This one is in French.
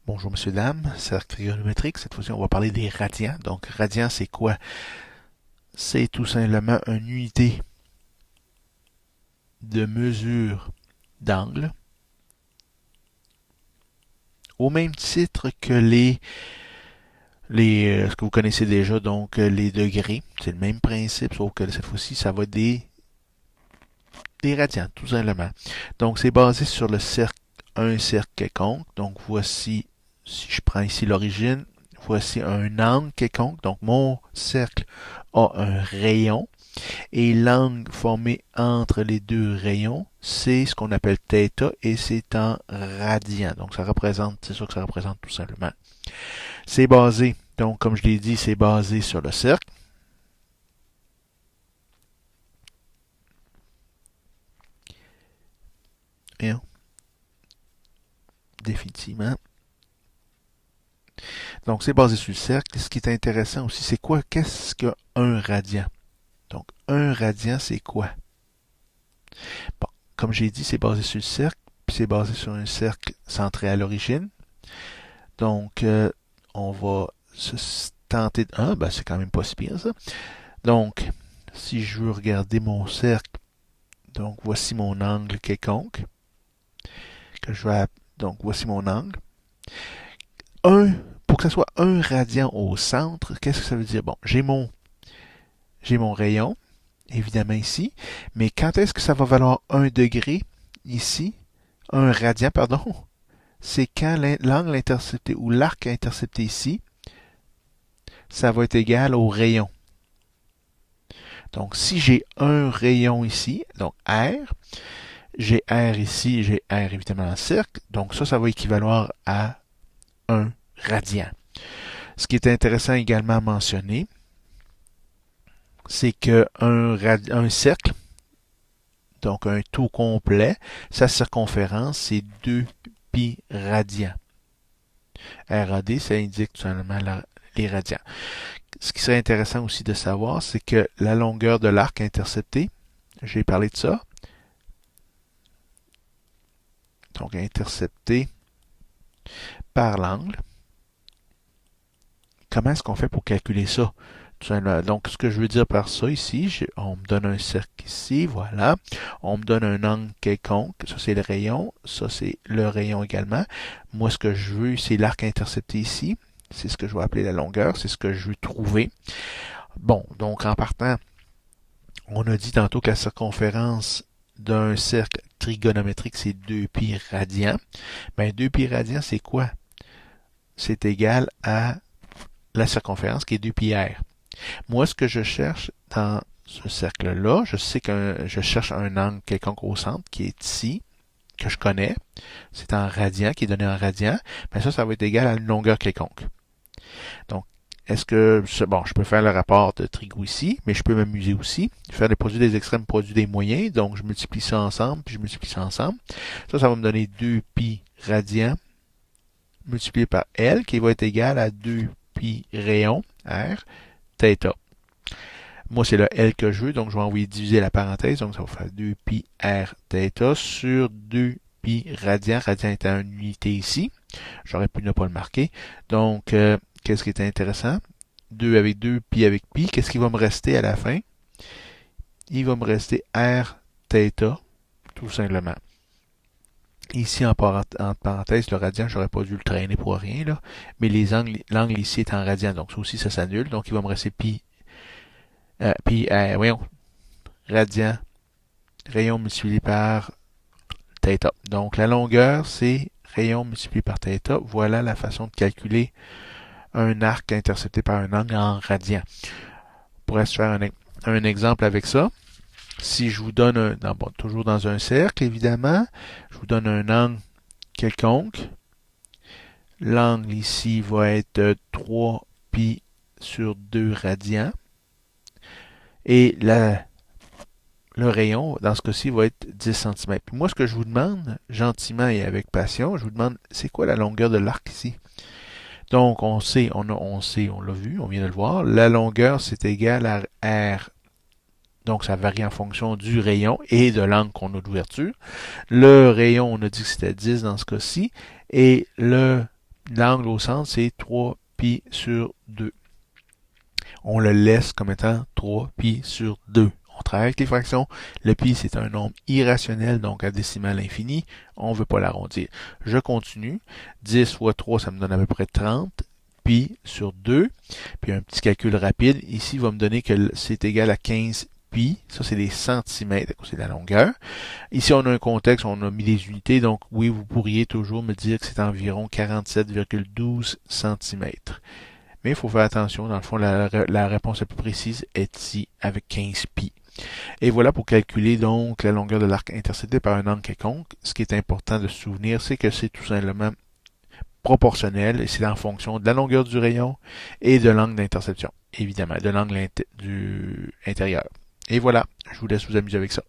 Bonjour messieurs, dames, cercle trigonométrique. Cette fois-ci, on va parler des radians. Donc, radian, c'est quoi? C'est tout simplement une unité de mesure d'angle, au même titre que ce que vous connaissez déjà, donc les degrés. C'est le même principe, sauf que cette fois-ci, ça va être des radians, tout simplement. Donc, c'est basé sur un cercle quelconque. Donc, voici, si je prends ici l'origine, voici un angle quelconque. Donc, mon cercle a un rayon. Et l'angle formé entre les deux rayons, c'est ce qu'on appelle θ et c'est en radian. Donc, c'est ça que ça représente tout simplement. C'est basé, donc, comme je l'ai dit, c'est basé sur le cercle. Et définitivement. Donc, c'est basé sur le cercle. Ce qui est intéressant aussi, c'est quoi? Qu'est-ce qu'un radian? Donc, un radian, c'est quoi? Bon, comme j'ai dit, c'est basé sur le cercle, puis c'est basé sur un cercle centré à l'origine. Donc, on va se tenter de... Ah, ben c'est quand même pas si pire, ça. Donc, si je veux regarder mon cercle, donc voici mon angle quelconque, que je vais... Donc, voici mon angle. Pour que ce soit un radian au centre, qu'est-ce que ça veut dire? Bon, j'ai mon rayon, évidemment ici, mais quand est-ce que ça va valoir 1 degré ici? Un radian, pardon. C'est quand l'angle intercepté ou l'arc intercepté ici, ça va être égal au rayon. Donc, si j'ai un rayon ici, donc R, j'ai R ici, j'ai R évidemment en cercle, donc ça va équivaloir à 1 radian. Ce qui est intéressant également à mentionner, c'est que un cercle, donc un tout complet, sa circonférence, c'est 2 pi radians. RAD, ça indique tout simplement les radians. Ce qui serait intéressant aussi de savoir, c'est que la longueur de l'arc intercepté, j'ai parlé de ça, donc intercepté par l'angle. Comment est-ce qu'on fait pour calculer ça? Donc, ce que je veux dire par ça ici, on me donne un cercle ici, voilà. On me donne un angle quelconque, ça c'est le rayon, ça c'est le rayon également. Moi, ce que je veux, c'est l'arc intercepté ici. C'est ce que je vais appeler la longueur, c'est ce que je veux trouver. Bon, donc en partant, on a dit tantôt que la circonférence d'un cercle trigonométrique, c'est 2 pi radians. Ben, 2 pi radians, c'est quoi? C'est égal à la circonférence qui est 2 pi r. Moi, ce que je cherche dans ce cercle-là, je sais que je cherche un angle quelconque au centre qui est ici, que je connais. C'est en radian, qui est donné en radian. Mais ça va être égal à une longueur quelconque. Donc, bon, je peux faire le rapport de Trigo ici, mais je peux m'amuser aussi, faire les produits des extrêmes, produits des moyens. Donc, je multiplie ça ensemble, puis je multiplie ça ensemble. Ça va me donner 2 pi radian multiplié par L, qui va être égal à 2 pi rayon, R, θ. Moi, c'est le L que je veux, donc je vais envoyer diviser la parenthèse, donc ça va faire 2 pi R θ sur 2 pi radian. Radian étant une unité ici. J'aurais pu ne pas le marquer. Donc, qu'est-ce qui est intéressant? 2 avec 2, pi avec pi. Qu'est-ce qui va me rester à la fin? Il va me rester R θ, tout simplement. Ici, en parenthèse, le radian, j'aurais pas dû le traîner pour rien, là. Mais l'angle ici est en radian, donc ça aussi, ça s'annule. Donc, il va me rester voyons, radian, rayon multiplié par θ. Donc, la longueur, c'est rayon multiplié par θ. Voilà la façon de calculer un arc intercepté par un angle en radian. On pourrait se faire un exemple avec ça. Si je vous donne toujours dans un cercle, évidemment, je vous donne un angle quelconque. L'angle ici va être 3 pi sur 2 radians. Et le rayon, dans ce cas-ci, va être 10 cm. Puis moi, ce que je vous demande, gentiment et avec passion, je vous demande, c'est quoi la longueur de l'arc ici? Donc, on l'a vu, on vient de le voir. La longueur, c'est égal à R. Donc, ça varie en fonction du rayon et de l'angle qu'on a d'ouverture. Le rayon, on a dit que c'était 10 dans ce cas-ci. Et l'angle au centre, c'est 3π sur 2. On le laisse comme étant 3π sur 2. On travaille avec les fractions. Le pi, c'est un nombre irrationnel, donc à décimale infinie. On ne veut pas l'arrondir. Je continue. 10 fois 3, ça me donne à peu près 30. Pi sur 2. Puis un petit calcul rapide. Ici, il va me donner que c'est égal à 15 pi. Ça, c'est des centimètres, c'est la longueur. Ici, on a un contexte, on a mis des unités. Donc, oui, vous pourriez toujours me dire que c'est environ 47,12 centimètres. Mais il faut faire attention. Dans le fond, la réponse la plus précise est ici avec 15 pi. Et voilà pour calculer donc la longueur de l'arc intercepté par un angle quelconque. Ce qui est important de se souvenir, c'est que c'est tout simplement proportionnel et c'est en fonction de la longueur du rayon et de l'angle d'interception, évidemment, de l'angle du intérieur. Et voilà, je vous laisse vous amuser avec ça.